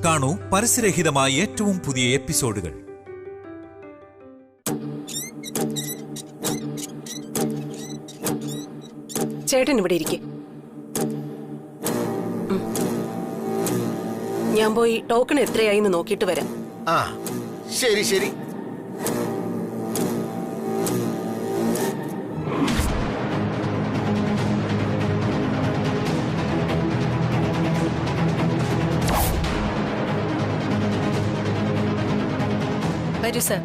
കാണൂ പരസ്യരഹിതമായ ഏറ്റവും പുതിയ എപ്പിസോഡുകൾ. ചേട്ടൻ ഇവിടെ ഇരിക്കെ. ഞാൻ പോയി ടോക്കൺ എത്രയായി നോക്കിയിട്ട് വരാം. ആ ശരി ശരി. വരൂ സർ.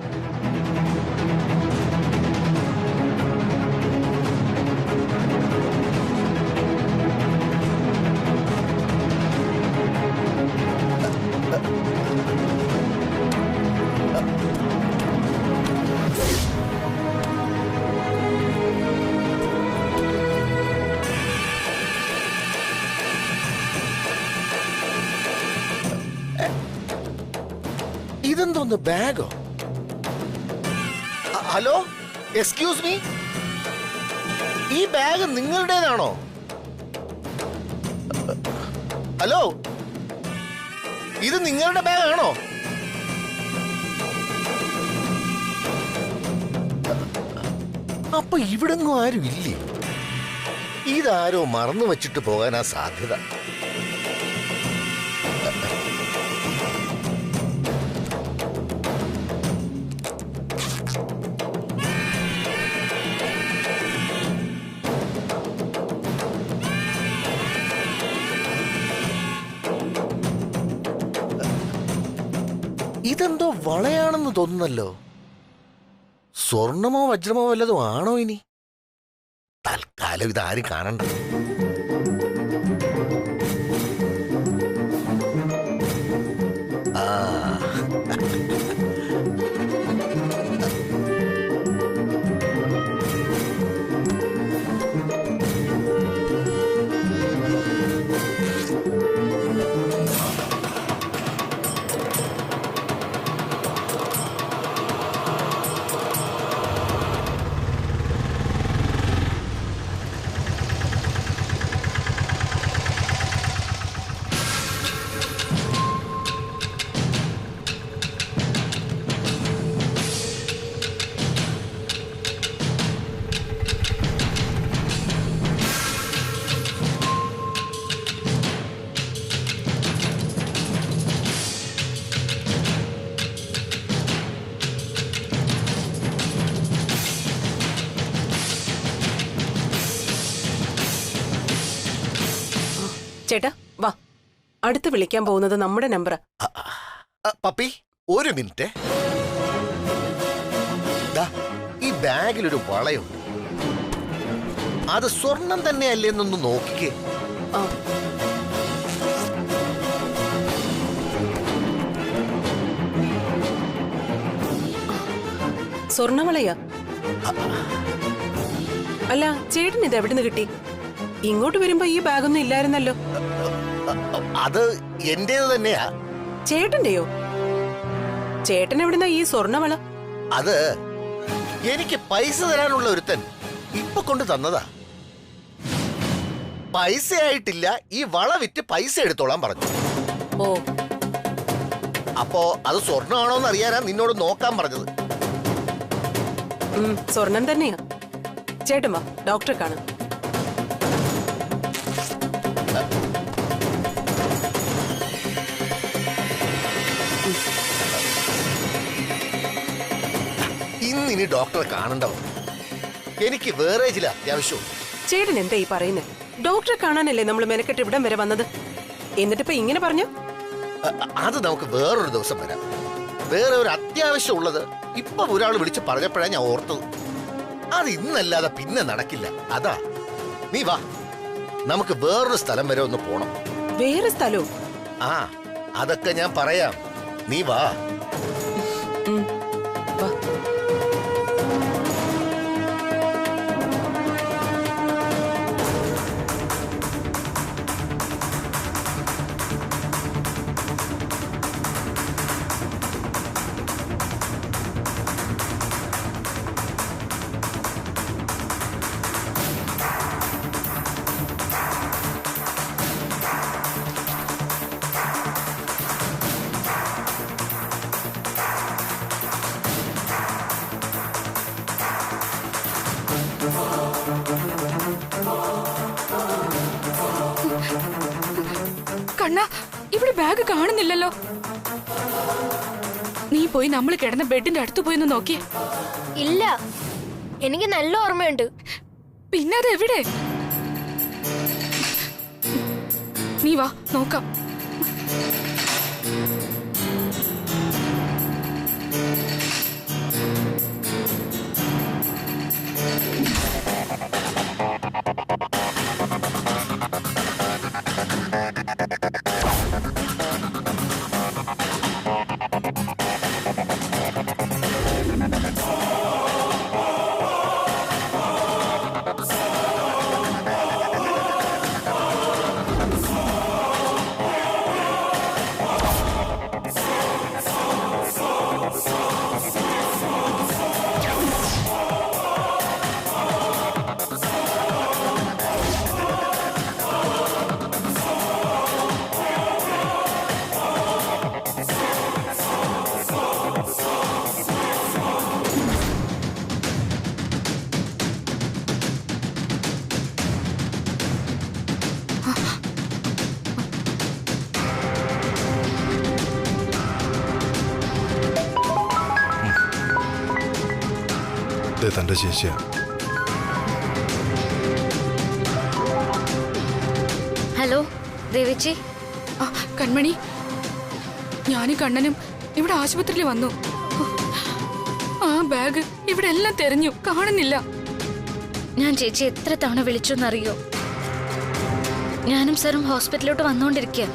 ഇതെന്തോന്ന് ബാഗോ? ഹലോ, എക്സ്ക്യൂസ് മീ, ഈ ബാഗ് നിങ്ങളുടേതാണോ? ഹലോ, ഇത് നിങ്ങളുടെ ബാഗാണോ? അപ്പൊ ഇവിടെങ്ങും ആരും ഇല്ലേ? ഇതാരോ മറന്നു വെച്ചിട്ട് പോകാനാ സാധ്യത. ഇതെന്തോ വളയാണെന്ന് തോന്നുന്നല്ലോ. സ്വർണമോ വജ്രമോ വല്ലതും ആണോ ഇനി? തൽക്കാലം ഇതാരും കാണണ്ട. ആ ചേട്ടാ വാ, അടുത്ത് വിളിക്കാൻ പോകുന്നത് നമ്മുടെ നമ്പറാ. പപ്പി ഒരു മിനിറ്റ്. ഈ ബാഗിലൊരു വളയുണ്ട്. അത് സ്വർണം തന്നെയല്ലേ എന്നൊന്ന് നോക്കിക്കേ. സ്വർണവളയാ? അല്ല, ചേട്ടൻ ഇത് എവിടുന്ന് കിട്ടി? ഇങ്ങോട്ട് വരുമ്പോ ഈ ബാഗൊന്നും ഇല്ലായിരുന്നല്ലോ. അത് എന്റേത് തന്നെയാ. ചേട്ടന്റെയോ? ചേട്ടൻ എവിടുന്ന ഈ സ്വർണവള? അത് എനിക്ക് പൈസ തരാനുള്ള ഒരുത്തൻ ഇപ്പൊ കൊണ്ട് തന്നതാ. പൈസ ആയിട്ടില്ല, ഈ വള വിറ്റ് പൈസ എടുത്തോളാൻ പറഞ്ഞു. ഓ, അപ്പോ അത് സ്വർണ്ണമാണോന്ന് അറിയാനാ നിന്നോട് നോക്കാൻ പറഞ്ഞത്. സ്വർണം തന്നെയാ. ചേട്ടൻ വാ, ഡോക്ടറെ കാണാം. ഇന്നിനി ഡോക്ടറെ കാണണ്ടവർ. എനിക്ക് വേറെ ചില അത്യാവശ്യവും. ചേട്ടൻ എന്താ ഈ പറയുന്നത്? ഡോക്ടറെ കാണാനല്ലേ നമ്മൾ മെനക്കെട്ട് ഇവിടം വരെ വന്നത്? എന്നിട്ടിപ്പോ ഇങ്ങനെ പറഞ്ഞു? അത് നമുക്ക് വേറൊരു ദിവസം വരാം. വേറെ ഒരു അത്യാവശ്യം ഉള്ളത് ഇപ്പൊ ഒരാൾ വിളിച്ച് പറഞ്ഞപ്പോഴാണ് ഞാൻ ഓർത്തത്. അത് ഇന്നല്ലാതെ പിന്നെ നടക്കില്ല. അതാ, നീ വാ, നമുക്ക് വേറൊരു സ്ഥലം വരെ ഒന്ന് പോണം. വേറെ സ്ഥലവും? ആ, അതൊക്കെ ഞാൻ പറയാം. നീ വാ. ബാഗ് കാണുന്നില്ലല്ലോ. നീ പോയി നമ്മൾ കിടന്ന ബെഡിന്റെ അടുത്ത് പോയി ഒന്ന് നോക്കിയേ. ഇല്ല, എനിക്ക് നല്ല ഓർമ്മയുണ്ട്. പിന്നെ അത് എവിടെ? നീ വാ നോക്കാം. തന്റെ ചേച്ചിയാ. ഹലോ ദേവിച്ചി. കൺമണി, ഞാനും കണ്ണനും ഇവിടെ ആശുപത്രിയിൽ വന്നു. ആ ബാഗ് ഇവിടെ എല്ലാം തെരഞ്ഞു, കാണുന്നില്ല. ഞാൻ ചേച്ചി എത്ര തവണ വിളിച്ചെന്നറിയോ? ഞാനും സാറും ഹോസ്പിറ്റലിലോട്ട് വന്നുകൊണ്ടിരിക്കുക.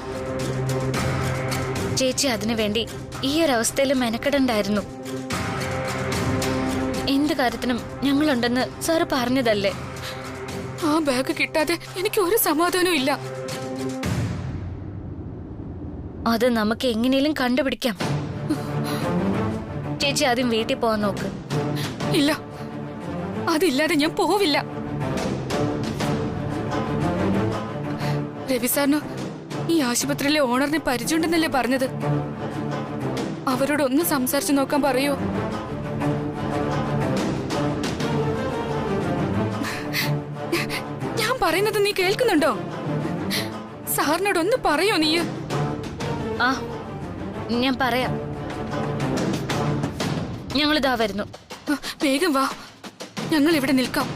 ചേച്ചി അതിനു വേണ്ടി ഈ ഒരു അവസ്ഥയിൽ മെനക്കെടണ്ടായിരുന്നു. എന്ത് കാര്യത്തിനും ഞങ്ങളുണ്ടെന്ന് സാറ് പറഞ്ഞതല്ലേ? ആ ബാഗ് കിട്ടാതെ എനിക്ക് ഒരു സമാധാനവും ഇല്ല. അത് നമുക്ക് എങ്ങനെയും കണ്ടുപിടിക്കാം. ചേച്ചി ആദ്യം വീട്ടിൽ പോവാൻ നോക്ക്. ഇല്ല, അതില്ലാതെ ഞാൻ പോവില്ല. രവി സാറിന് ഈ ആശുപത്രിയിലെ ഓണറിനെ പരിചയമുണ്ടെന്നല്ലേ പറഞ്ഞത്? അവരോടൊന്ന് സംസാരിച്ചു നോക്കാൻ പറയോ? ഞാൻ പറയുന്നത് നീ കേൾക്കുന്നുണ്ടോ? സാറിനോടൊന്ന് പറയോ നീ? ആ, ഞാൻ പറയാം. ഞങ്ങളിതാ വരുന്നു. വേഗം വാ, ഞങ്ങൾ ഇവിടെ നിൽക്കാം.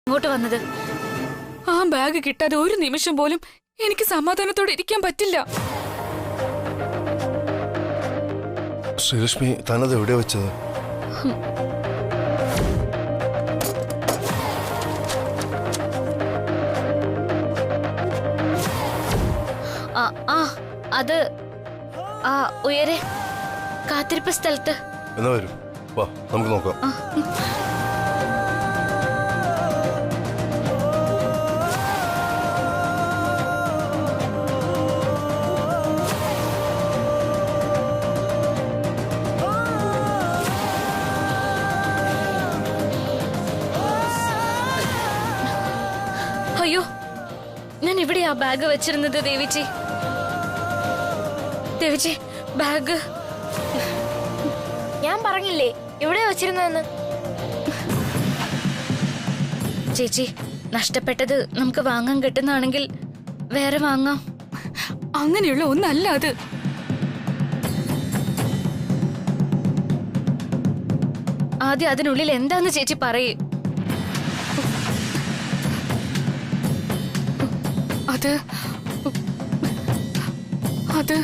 ഇങ്ങോട്ട് വന്നത് ആ ബാഗ് കിട്ടാതെ ഒരു നിമിഷം പോലും എനിക്ക് സമാധാനത്തോടെ ഇരിക്കാൻ പറ്റില്ല. ശ്രീലക്ഷ്മി, താനത് എവിടെയാ വെച്ചത്? അത് ആ ഉയരെ കാത്തിരിപ്പ് സ്ഥലത്ത്. എന്നാ വരൂ, വാ നമുക്ക് നോക്കാം. അയ്യോ, ഞാൻ ഇവിടെയാ ബാഗ് വെച്ചിരുന്നത്. ദേവിച്ചി, ദേവിച്ചി, ബാഗ് ഞാൻ പറഞ്ഞില്ലേ ഇവിടെ വെച്ചിരുന്നെന്ന്. ചേച്ചി, നഷ്ടപ്പെട്ടത് നമുക്ക് വാങ്ങാൻ കിട്ടുന്നതാണെങ്കിൽ വേറെ വാങ്ങാം. അങ്ങനെയുള്ള ഒന്നല്ല അത്. ആദ്യം അതിനുള്ളിൽ എന്താന്ന് ചേച്ചി പറയേ. അത് അത്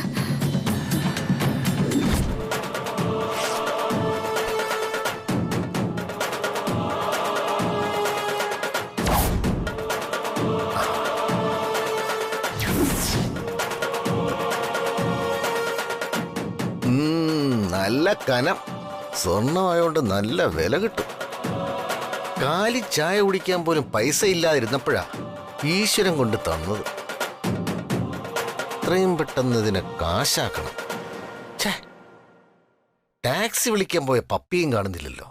നല്ല കനം. സ്വർണമായോണ്ട് നല്ല വില കിട്ടും. കാലി ചായ കുടിക്കാൻ പോലും പൈസ ഇല്ലാതിരുന്നപ്പോഴാ ഈശ്വരൻ കൊണ്ട് തന്നത്. ഇത്രയും പെട്ടെന്ന് ഇതിനെ കാശാക്കണം. ടാക്സി വിളിക്കാൻ പോയ പപ്പിയും കാണുന്നില്ലല്ലോ.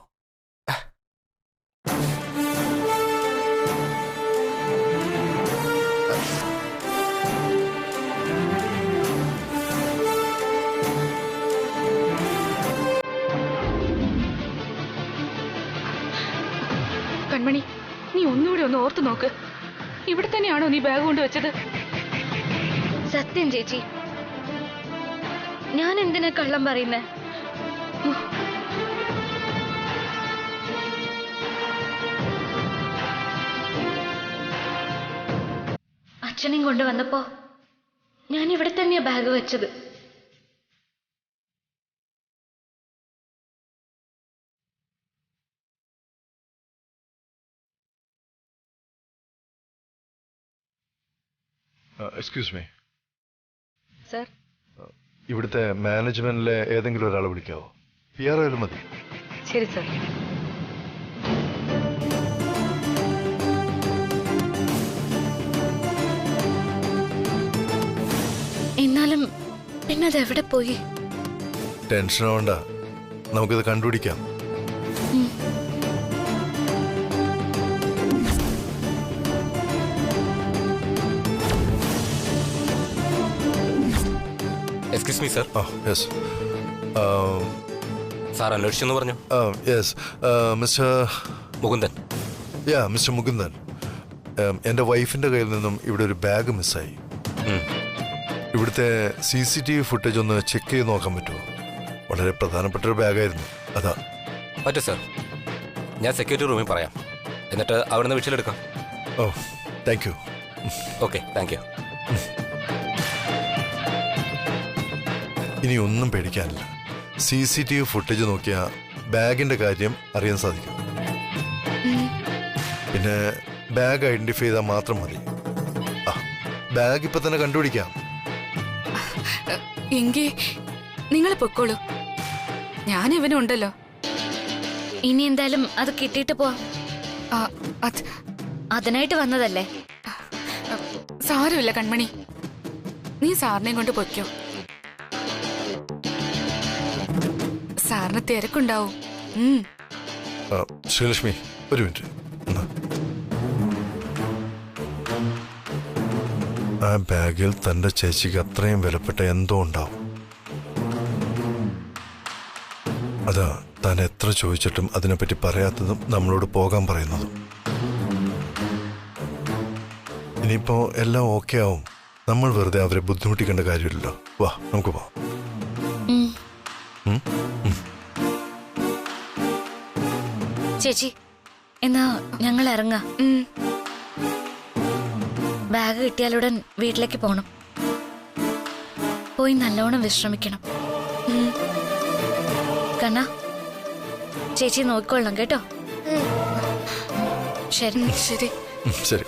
കൺമണി, നീ ഒന്നുകൂടി ഒന്ന് ഓർത്തു നോക്ക്. ഇവിടെ തന്നെയാണോ നീ ബാഗ് കൊണ്ട് വെച്ചത്? സത്യം ചേച്ചി, ഞാൻ എന്തിനാ കള്ളം പറയുന്നേ? അച്ഛനെയും കൊണ്ടുവന്നപ്പോ ഞാൻ ഇവിടെ തന്നെയാ ബാഗ് വെച്ചത്. Excuse me. സർ, ഇവിടുത്തെ മാനേജ്മെന്റിലെ ഏതെങ്കിലും ഒരാളെ വിളിക്കാവോ? PR ആയാലും മതി. ശരി സർ. എന്നാലും പിന്നെ അത് എവിടെ പോയി? ടെൻഷൻ ആവണ്ട, നമുക്കിത് കണ്ടുപിടിക്കാം. Excuse me sir. Yes sir അന്വേഷിച്ചെന്ന് പറഞ്ഞു. Yes mister Mukundan. Mister Mukundan, എൻ്റെ വൈഫിൻ്റെ കയ്യിൽ നിന്നും ഇവിടെ ഒരു ബാഗ് മിസ്സായി. ഇവിടുത്തെ CCTV ഫുട്ടേജ് ഒന്ന് ചെക്ക് ചെയ്ത് നോക്കാൻ പറ്റുമോ? വളരെ പ്രധാനപ്പെട്ട ഒരു ബാഗായിരുന്നു, അതാ. പറ്റും സർ, ഞാൻ സെക്യൂരിറ്റി റൂമിൽ പറയാം, എന്നിട്ട് അവിടെ നിന്ന് വിഷയിലെടുക്കാം. Thank you. Okay, thank you. ഇനി ഒന്നും പേടിക്കാനില്ല. CCTV ഫുട്ടേജ് നോക്കിയാൽ ബാഗിൻ്റെ കാര്യം അറിയാൻ സാധിക്കും. പിന്നെ ബാഗ് ഐഡന്റിഫൈ ചെയ്താൽ മാത്രം മതി. ബാഗ് ഇപ്പൊ തന്നെ കണ്ടുപിടിക്കാം. എങ്കിൽ നിങ്ങൾ പൊക്കോളൂ, ഞാൻ ഇവനുണ്ടല്ലോ. ഇനി എന്തായാലും അത് കിട്ടിയിട്ട് പോവാം. അതിനായിട്ട് വന്നതല്ലേ. സാരമില്ല കൺമണി, നീ സാറിനെയും കൊണ്ട് പൊയ്ക്കോ. സാറിന് തിരക്കുണ്ടാവും. ശ്രീലക്ഷ്മി, ഒരു മിനിറ്റ്. ആ ബാഗിൽ തന്റെ ചേച്ചിക്ക് അത്രയും വിലപ്പെട്ട എന്തോ ഉണ്ടാവും. അതാ താൻ എത്ര ചോദിച്ചിട്ടും അതിനെപ്പറ്റി പറയാത്തതും നമ്മളോട് പോകാൻ പറയുന്നതും. ഇനിയിപ്പോ എല്ലാം ഓക്കെ ആവും. നമ്മൾ വെറുതെ അവരെ ബുദ്ധിമുട്ടിക്കേണ്ട കാര്യമില്ലല്ലോ. വാ, നമുക്ക് പോവാം. ചേച്ചി, എന്നാ ഞങ്ങൾ ഇറങ്ങാം. ബാഗ് കിട്ടിയാലുടൻ വീട്ടിലേക്ക് പോണം. പോയി നല്ലോണം വിശ്രമിക്കണം. കണ്ണ, ചേച്ചി നോക്കിക്കൊള്ളാം കേട്ടോ. ശരി ശരി ശരി.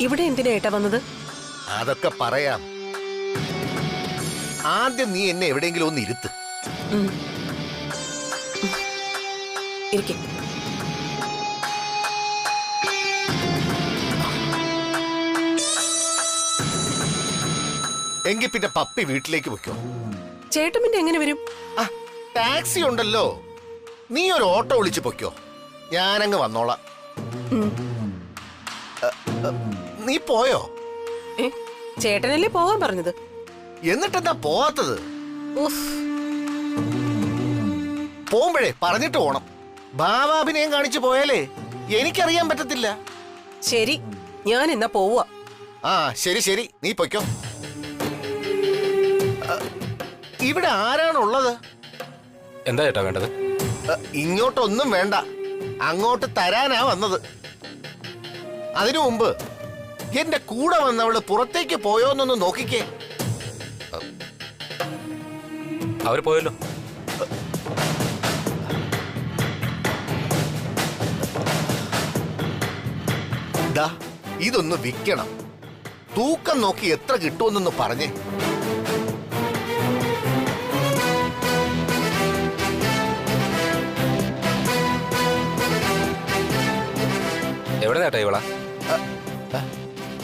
ഇവിടെ എന്തിനാ ഏട്ടാ വന്നത്? അതൊക്കെ പറയാം. ആദ്യം നീ എന്നെ എവിടെയെങ്കിലും ഒന്ന് ഇരുത്ത്. ഇരിക്കും. എങ്കിൽ പിന്നെ പപ്പി വീട്ടിലേക്ക് വെക്കോ. ചേട്ടൻ പിന്നെ എങ്ങനെ വരും? ആ ടാക്സി ഉണ്ടല്ലോ, നീ ഒരു ഓട്ടോ വിളിച്ച് പൊയ്ക്കോ, ഞാനങ്ങ് വന്നോളാം. നീ പോയോ? ചേട്ടനല്ലേ പോവാൻ പറഞ്ഞത്? എന്നിട്ടെന്താ പോവാത്തത്? ഉഫ്. പോകുമ്പോഴേ പറഞ്ഞിട്ട് പോണം. ഭാവാഭിനയം കാണിച്ചു പോയാലേ എനിക്കറിയാൻ പറ്റത്തില്ല. ശരി, ഞാൻ എന്നാ പോവാ. ആ ശരി ശരി, നീ പൊയ്ക്കോ. ഇവിടെ ആരാണുള്ളത്? എന്താ ചേട്ടാ വേണ്ടത്? ഇങ്ങോട്ടൊന്നും വേണ്ട, അങ്ങോട്ട് തരാനാ വന്നത്. അതിനു മുമ്പ് എന്റെ കൂടെ വന്നവള് പുറത്തേക്ക് പോയോന്നൊന്ന് നോക്കിക്കേ. അവര് പോയല്ലോ. ദാ ഇതൊന്ന് വിൽക്കണം. തൂക്കം നോക്കി എത്ര കിട്ടുമെന്നൊന്ന് പറഞ്ഞേ. എവിടെ നേട്ടാ ഇവളാ?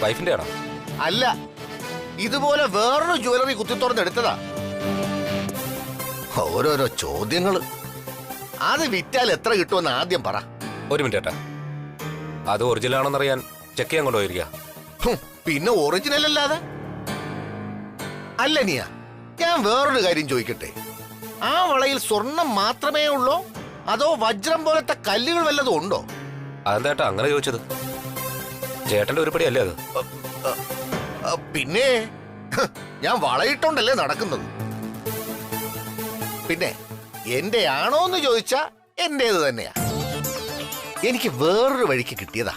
വൈഫിന്റെ ആണോ? അല്ല, ഇതുപോലെ വേറൊരു ജ്വല്ലറി കുത്തിത്തുറന്നെടുത്തതാ. ഓരോരോ ചോദ്യങ്ങള്. അത് വിറ്റാൽ എത്ര കിട്ടുമെന്ന് ആദ്യം പറ. ഒരു മിനിറ്റ് ചേട്ടാ, അത് ഒറിജിനൽ ആണെന്നറിയാൻ ചെക്ക് ചെയ്യാൻ കൊണ്ടുപോയിരിക്കുക. പിന്നെ ഒറിജിനൽ അല്ലാതെ? അല്ല നിയ, ഞാൻ വേറൊരു കാര്യം ചോദിക്കട്ടെ. ആ വളയിൽ സ്വർണം മാത്രമേ ഉള്ളോ അതോ വജ്രം പോലത്തെ കല്ലുകൾ വല്ലതും ഉണ്ടോ? അതെന്താ ചേട്ടാ അങ്ങനെ ചോദിച്ചത്? ചേട്ടന്റെ ഒരു പടി അല്ലേ അത്? പിന്നെ ഞാൻ വളയിട്ടുണ്ടല്ലേ നടക്കുന്നത്. പിന്നെ എന്റെ ആണോന്ന് ചോദിച്ചാ എന്റേത് തന്നെയാ. എനിക്ക് വേറൊരു വഴിക്ക് കിട്ടിയതാ.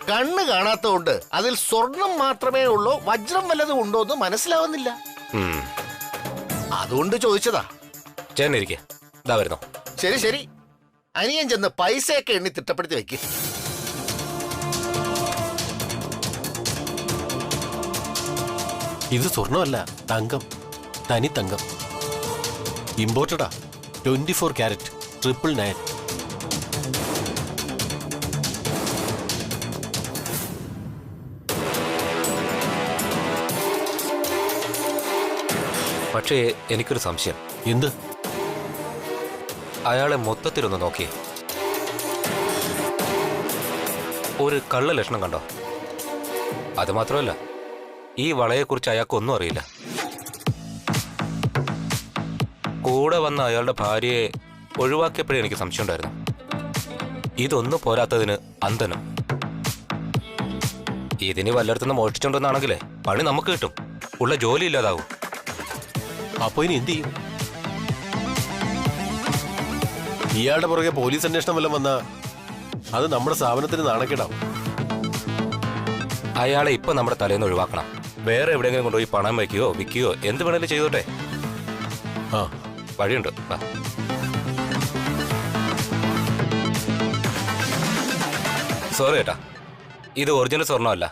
കണ്ണ് കാണാത്തതുകൊണ്ട് അതിൽ സ്വർണം മാത്രമേ ഉള്ളൂ വജ്രം വല്ലതും ഉണ്ടോ എന്ന് മനസ്സിലാവുന്നില്ല. അതുകൊണ്ട് ചോദിച്ചതാ. ചേട്ടൻ ഇരിക്കെ, ഇതാ വരുന്നോ. ശരി ശരി, അനിയൻ ചെന്ന് പൈസയൊക്കെ എണ്ണി തിട്ടപ്പെടുത്തി വെക്ക്. ഇത് സ്വർണ്ണമല്ല, തങ്കം, തനി തങ്കം. ഇമ്പോർട്ടഡാ, 24 ക്യാരറ്റ്, 999. പക്ഷേ എനിക്കൊരു സംശയം. എന്ത്? അയാളെ മൊത്തത്തിലൊന്ന് നോക്കിയേ. ഒരു കള്ള ലക്ഷണം കണ്ടോ? അത് മാത്രമല്ല, ഈ വളയെക്കുറിച്ച് അയാൾക്കൊന്നും അറിയില്ല. കൂടെ വന്ന അയാളുടെ ഭാര്യയെ ഒഴിവാക്കിയപ്പോഴേ എനിക്ക് സംശയം ഉണ്ടായിരുന്നു. ഇതൊന്നും പോരാത്തതിന് അന്ധനും. ഇതിന് വല്ലയിടത്തുനിന്ന് മോഷ്ടിച്ചോണ്ടെന്നാണെങ്കിലേ പണി നമുക്ക് കിട്ടും, ഉള്ള ജോലി ഇല്ലാതാവും. അപ്പൊ ഇനി എന്ത് ചെയ്യും? ഇയാളുടെ പുറകെ പോലീസ് അന്വേഷണം വല്ലതും വന്നാ അത് നമ്മുടെ സ്ഥാപനത്തിന് നാണക്കേടാവും. അയാളെ ഇപ്പൊ നമ്മുടെ തലേന്ന് ഒഴിവാക്കണം. വേറെ എവിടെയെങ്കിലും കൊണ്ടുപോയി പണം വയ്ക്കുകയോ വിൽക്കുകയോ എന്ത് വേണേലും ചെയ്തോട്ടെ. ആ വഴിയുണ്ട്. സോറി ഏട്ടാ, ഇത് ഒറിജിനൽ സ്വർണ്ണമല്ല.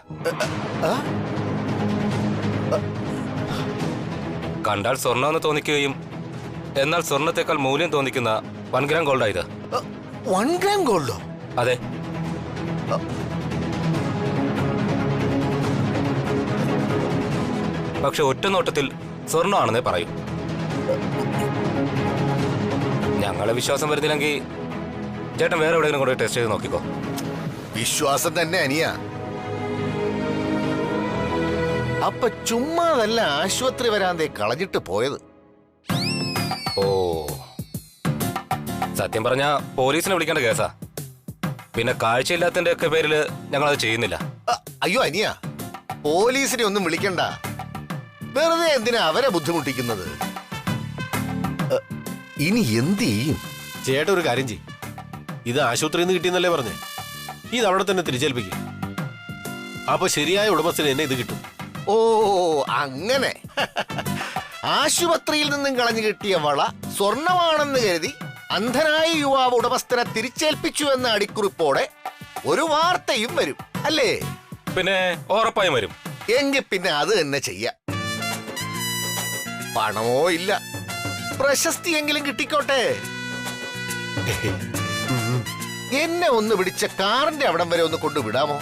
കണ്ടാൽ സ്വർണ്ണമെന്ന് തോന്നിക്കുകയും എന്നാൽ സ്വർണത്തെക്കാൾ മൂല്യം തോന്നിക്കുന്ന 1 ഗ്രാം ഗോൾഡാ ഇത്. 1 ഗ്രാം ഗോൾഡോ? അതെ. പക്ഷെ ഒറ്റ നോട്ടത്തിൽ സ്വർണ്ണമാണെന്നേ പറയൂ. ഞങ്ങളെ വിശ്വാസം വരുന്നില്ലെങ്കിൽ ചേട്ടൻ വേറെ എവിടെയെങ്കിലും കൊണ്ടുപോയി ടെസ്റ്റ് ചെയ്ത് നോക്കിക്കോ. വിശ്വാസം തന്നെ അനിയ. അപ്പൊ ചുമ്മാതല്ല ആശുപത്രി വരാന്തേ കളഞ്ഞിട്ട് പോയത്. ഓ, സത്യം പറഞ്ഞ പോലീസിനെ വിളിക്കേണ്ട കേസാ. പിന്നെ കാഴ്ചയില്ലാത്തതിന്റെ ഒക്കെ പേരിൽ ഞങ്ങളത് ചെയ്യുന്നില്ല. അയ്യോ അനിയ, പോലീസിനെ ഒന്നും വിളിക്കണ്ട. വെറുതെ എന്തിനാ അവരെ ബുദ്ധിമുട്ടിക്കുന്നത്? ഇനി എന്ത് ചെയ്യും? ചേട്ടാ ഒരു കാര്യം ചെയ്യും, ഇത് ആശുപത്രിയിൽ നിന്ന് കിട്ടിയെന്നല്ലേ പറഞ്ഞേ, ഇത് അവിടെ തന്നെ തിരിച്ചേൽപ്പിക്കും. അപ്പൊ ശരിയായ ഉടമസ്ഥന് എന്നെ ഇത് കിട്ടും. ഓ അങ്ങനെ. ആശുപത്രിയിൽ നിന്നും കളഞ്ഞു കിട്ടിയ വള സ്വർണമാണെന്ന് കരുതി അന്ധനായ യുവാവ് ഉടമസ്ഥനെ തിരിച്ചേൽപ്പിച്ചു എന്ന അടിക്കുറിപ്പോടെ ഒരു വാർത്തയും വരും അല്ലേ? പിന്നെ ഉറപ്പായും വരും. എങ്കിൽ പിന്നെ അത് തന്നെ ചെയ്യാം. പണമോ ഇല്ല, പ്രശസ്തിയെങ്കിലും കിട്ടിക്കോട്ടെ. എന്നെ ഒന്ന് പിടിച്ച കാറിന്റെ അവിടം വരെ ഒന്ന് കൊണ്ടുവിടാമോ?